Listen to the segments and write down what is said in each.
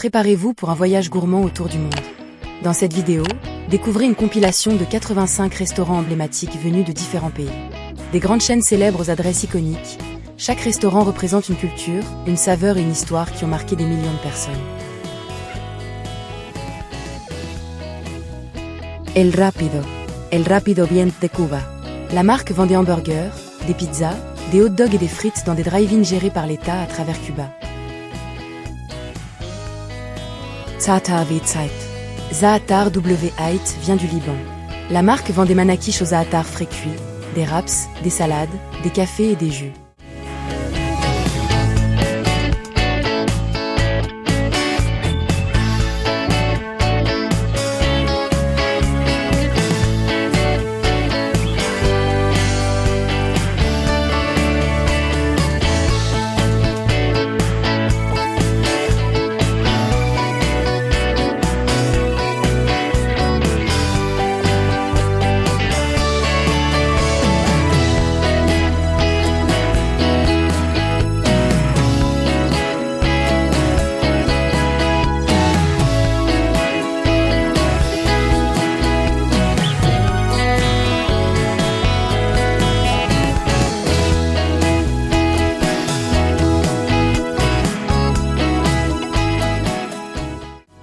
préparez-vous pour un voyage gourmand autour du monde. Dans cette vidéo, découvrez une compilation de 85 restaurants emblématiques venus de différents pays. Des grandes chaînes célèbres aux adresses iconiques, chaque restaurant représente une culture, une saveur et une histoire qui ont marqué des millions de personnes. El Rápido vient de Cuba. La marque vend des hamburgers, des pizzas, des hot dogs et des frites dans des drive-in gérés par l'État à travers Cuba. Zaatar W8 vient du Liban. La marque vend des manakish au zaatar frais cuits, des wraps, des salades, des cafés et des jus.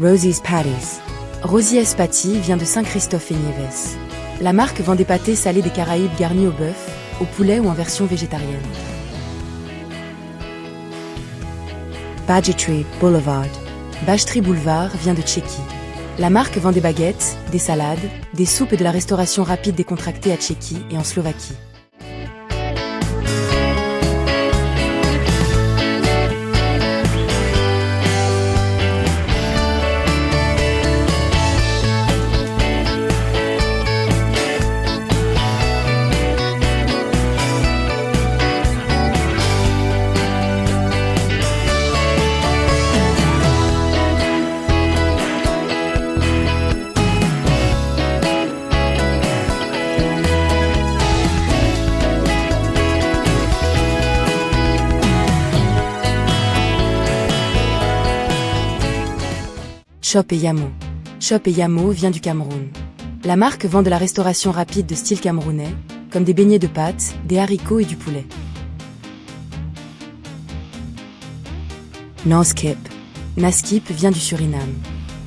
Rosie's Patties. Rosie's Patty vient de Saint-Christophe et Nieves. La marque vend des pâtés salés des Caraïbes garnis au bœuf, au poulet ou en version végétarienne. Bajtri Boulevard. Bajtri Boulevard vient de Tchéquie. La marque vend des baguettes, des salades, des soupes et de la restauration rapide décontractée à Tchéquie et en Slovaquie. Chop et Yamo vient du Cameroun. La marque vend de la restauration rapide de style camerounais, comme des beignets de pâtes, des haricots et du poulet. Naskip vient du Suriname.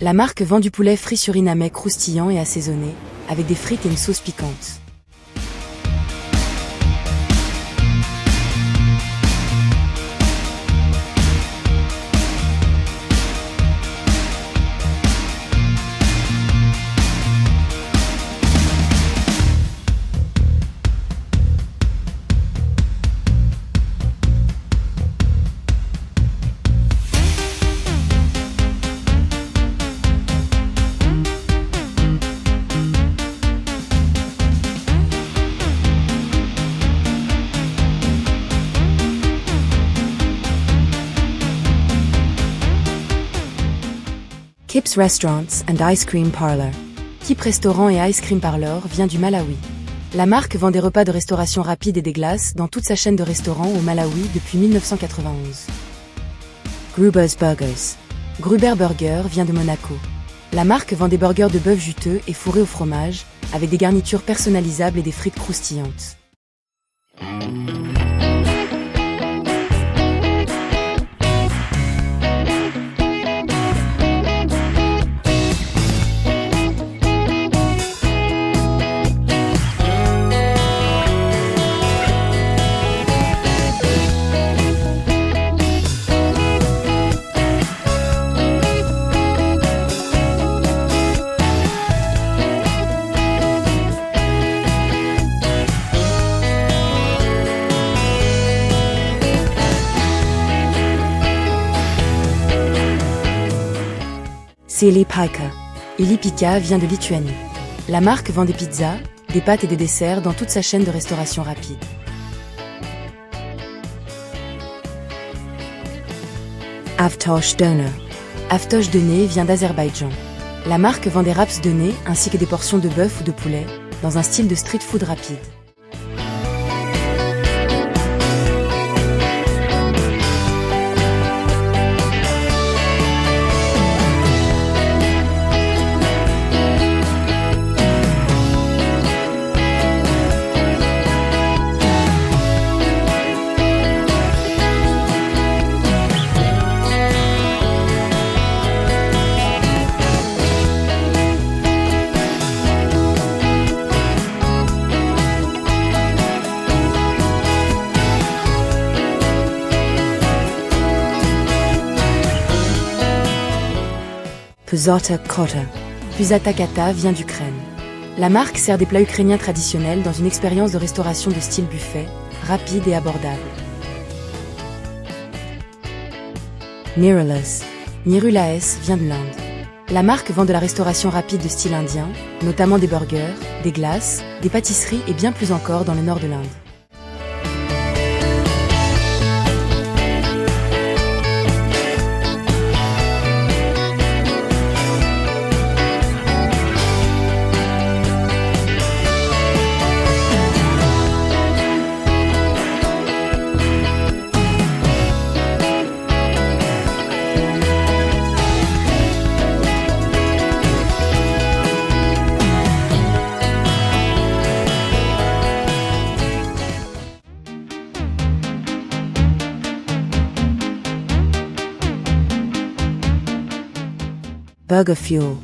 La marque vend du poulet frit surinamais croustillant et assaisonné, avec des frites et une sauce piquante. Kip's Restaurants and Ice Cream Parlor. Kip Restaurant et Ice Cream Parlor vient du Malawi. La marque vend des repas de restauration rapide et des glaces dans toute sa chaîne de restaurants au Malawi depuis 1991. Gruber's Burgers. Gruber Burger vient de Monaco. La marque vend des burgers de bœuf juteux et fourrés au fromage, avec des garnitures personnalisables et des frites croustillantes. Ilipika vient de Lituanie. La marque vend des pizzas, des pâtes et des desserts dans toute sa chaîne de restauration rapide. Avtosh Doner vient d'Azerbaïdjan. La marque vend des wraps de nez ainsi que des portions de bœuf ou de poulet, dans un style de street food rapide. Pusata kota. Pusata kata vient d'Ukraine. La marque sert des plats ukrainiens traditionnels dans une expérience de restauration de style buffet, rapide et abordable. Nirula's. Nirula's vient de l'Inde. La marque vend de la restauration rapide de style indien, notamment des burgers, des glaces, des pâtisseries et bien plus encore dans le nord de l'Inde. Burger Fuel.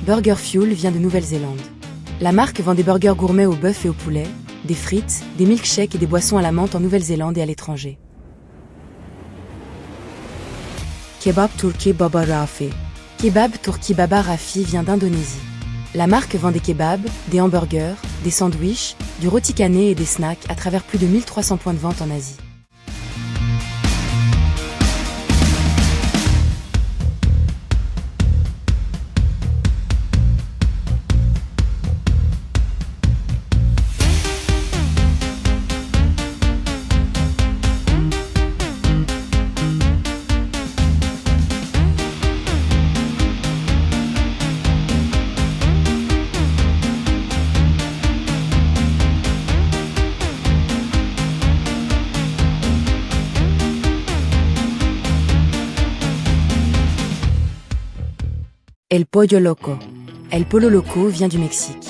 Burger Fuel vient de Nouvelle-Zélande. La marque vend des burgers gourmets au bœuf et au poulet, des frites, des milkshakes et des boissons à la menthe en Nouvelle-Zélande et à l'étranger. Kebab Turki Baba Rafi. Kebab Turki Baba Rafi vient d'Indonésie. La marque vend des kebabs, des hamburgers, des sandwichs, du rôti canné et des snacks à travers plus de 1300 points de vente en Asie. El Pollo Loco. El Pollo Loco vient du Mexique.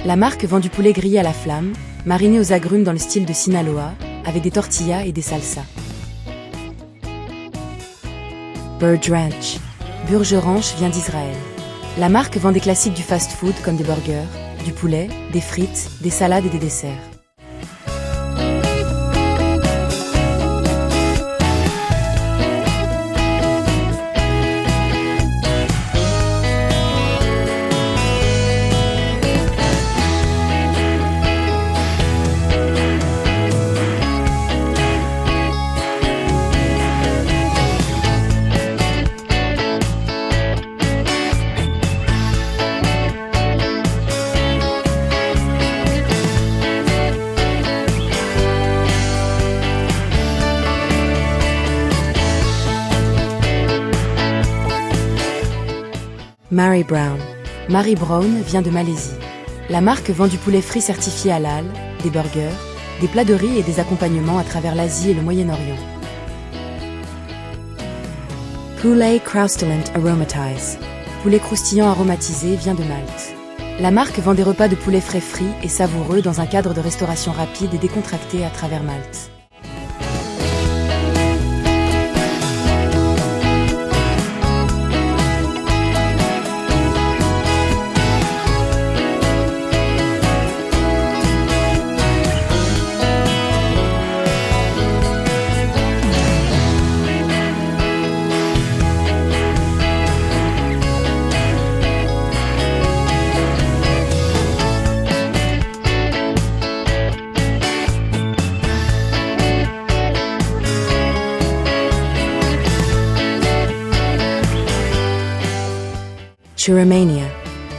La marque vend du poulet grillé à la flamme, mariné aux agrumes dans le style de Sinaloa, avec des tortillas et des salsas. Burge Ranch. Burge Ranch vient d'Israël. La marque vend des classiques du fast-food comme des burgers, du poulet, des frites, des salades et des desserts. Mary Brown. Mary Brown vient de Malaisie. La marque vend du poulet frit certifié halal, des burgers, des plats de riz et des accompagnements à travers l'Asie et le Moyen-Orient. Poulet croustillant aromatized. Poulet croustillant aromatisé vient de Malte. La marque vend des repas de poulet frais frits et savoureux dans un cadre de restauration rapide et décontracté à travers Malte. Churromania.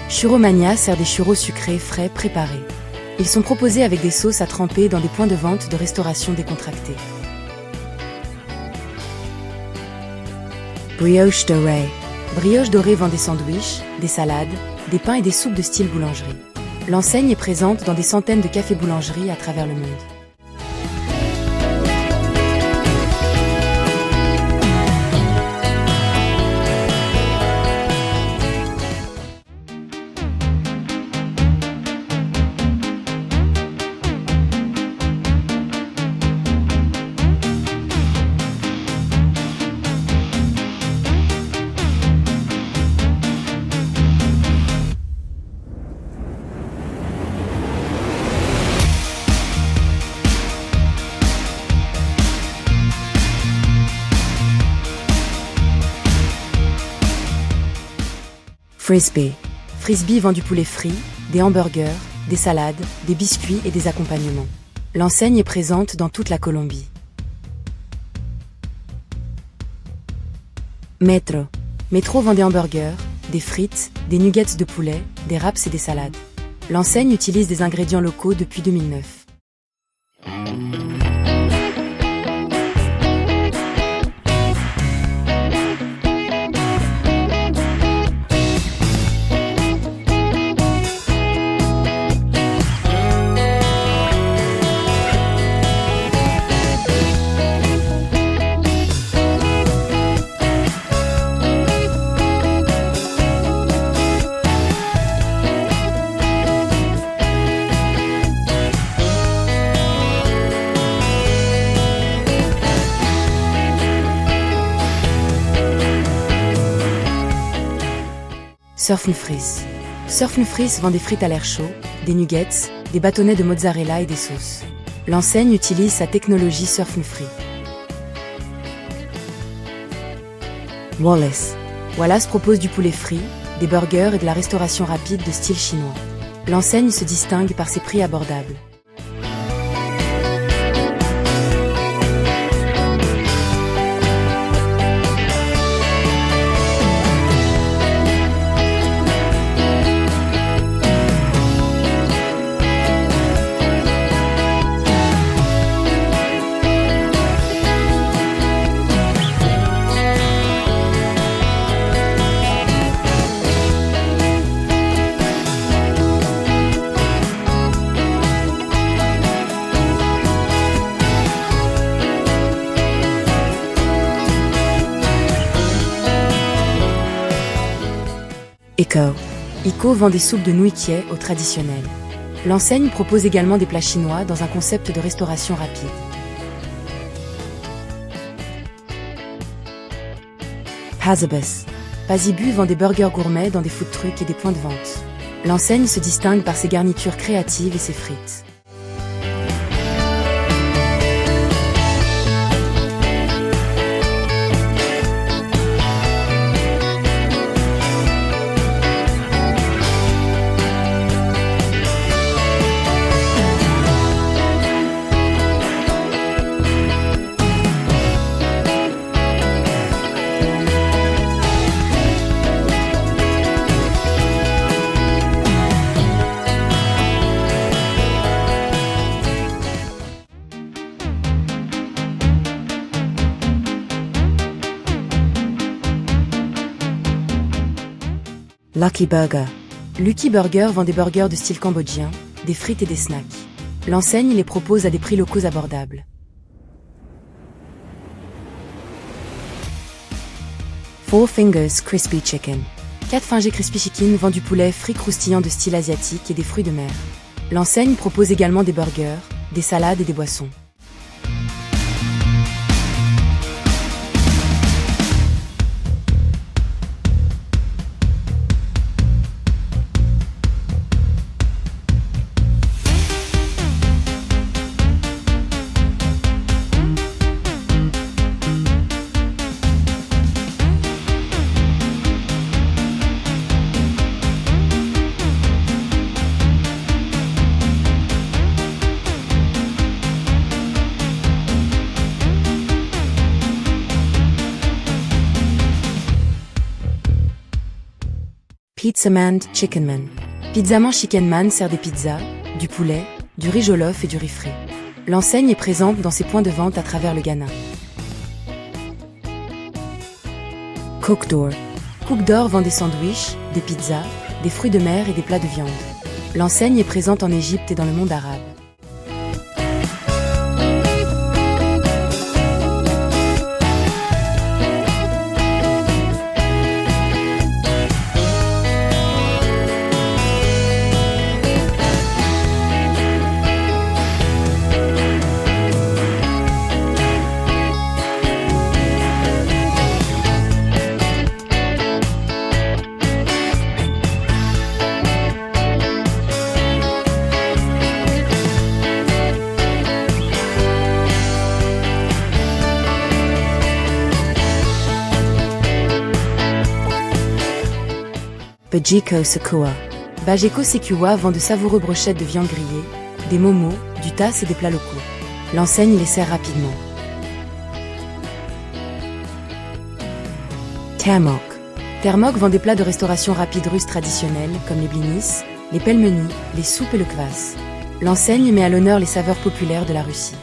Churromania sert des churros sucrés frais préparés. Ils sont proposés avec des sauces à tremper dans des points de vente de restauration décontractés. Brioche dorée. Brioche dorée vend des sandwichs, des salades, des pains et des soupes de style boulangerie. L'enseigne est présente dans des centaines de cafés-boulangeries à travers le monde. Frisbee. Frisbee vend du poulet frit, des hamburgers, des salades, des biscuits et des accompagnements. L'enseigne est présente dans toute la Colombie. Metro. Metro vend des hamburgers, des frites, des nuggets de poulet, des wraps et des salades. L'enseigne utilise des ingrédients locaux depuis 2009. Surfnufris. Surfnufris vend des frites à l'air chaud, des nuggets, des bâtonnets de mozzarella et des sauces. L'enseigne utilise sa technologie Surfnufri. Wallace. Wallace propose du poulet frit, des burgers et de la restauration rapide de style chinois. L'enseigne se distingue par ses prix abordables. Eco vend des soupes de nouilles kie au traditionnel. L'enseigne propose également des plats chinois dans un concept de restauration rapide. Pasibus. Pasibu vend des burgers gourmets dans des food trucks et des points de vente. L'enseigne se distingue par ses garnitures créatives et ses frites. Lucky Burger. Lucky Burger vend des burgers de style cambodgien, des frites et des snacks. L'enseigne les propose à des prix locaux abordables. Four Fingers Crispy Chicken. 4 Fingers Crispy Chicken vend du poulet frit croustillant de style asiatique et des fruits de mer. L'enseigne propose également des burgers, des salades et des boissons. Pizzaman Chickenman. Pizzaman Chickenman sert des pizzas, du poulet, du riz jollof et du riz frit. L'enseigne est présente dans ses points de vente à travers le Ghana. Cookdoor. Cookdoor vend des sandwichs, des pizzas, des fruits de mer et des plats de viande. L'enseigne est présente en Égypte et dans le monde arabe. Bajiko Sekua. Bajiko Sekua vend de savoureux brochettes de viande grillée, des momos, du tasse et des plats locaux. L'enseigne les sert rapidement. Termok. Termok vend des plats de restauration rapide russe traditionnels comme les blinis, les pelmeni, les soupes et le kvass. L'enseigne met à l'honneur les saveurs populaires de la Russie.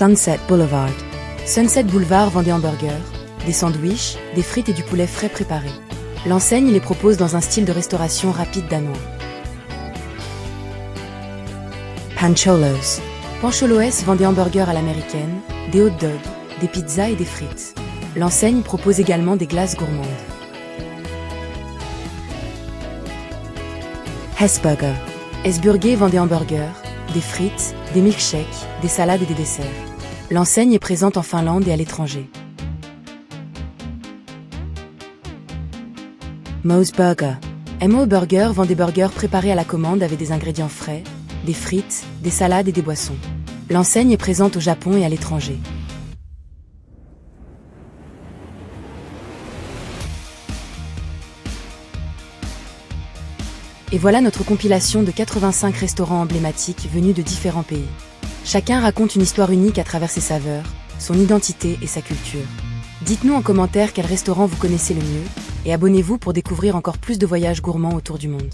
Sunset Boulevard. Sunset Boulevard vend des hamburgers, des sandwichs, des frites et du poulet frais préparé. L'enseigne les propose dans un style de restauration rapide danois. Pancholos. Pancholos vend des hamburgers à l'américaine, des hot dogs, des pizzas et des frites. L'enseigne propose également des glaces gourmandes. Hesburger. Hesburger vend des hamburgers, des frites, des milkshakes, des salades et des desserts. L'enseigne est présente en Finlande et à l'étranger. Moe's Burger. Mo Burger vend des burgers préparés à la commande avec des ingrédients frais, des frites, des salades et des boissons. L'enseigne est présente au Japon et à l'étranger. Et voilà notre compilation de 85 restaurants emblématiques venus de différents pays. Chacun raconte une histoire unique à travers ses saveurs, son identité et sa culture. Dites-nous en commentaire quel restaurant vous connaissez le mieux, et abonnez-vous pour découvrir encore plus de voyages gourmands autour du monde.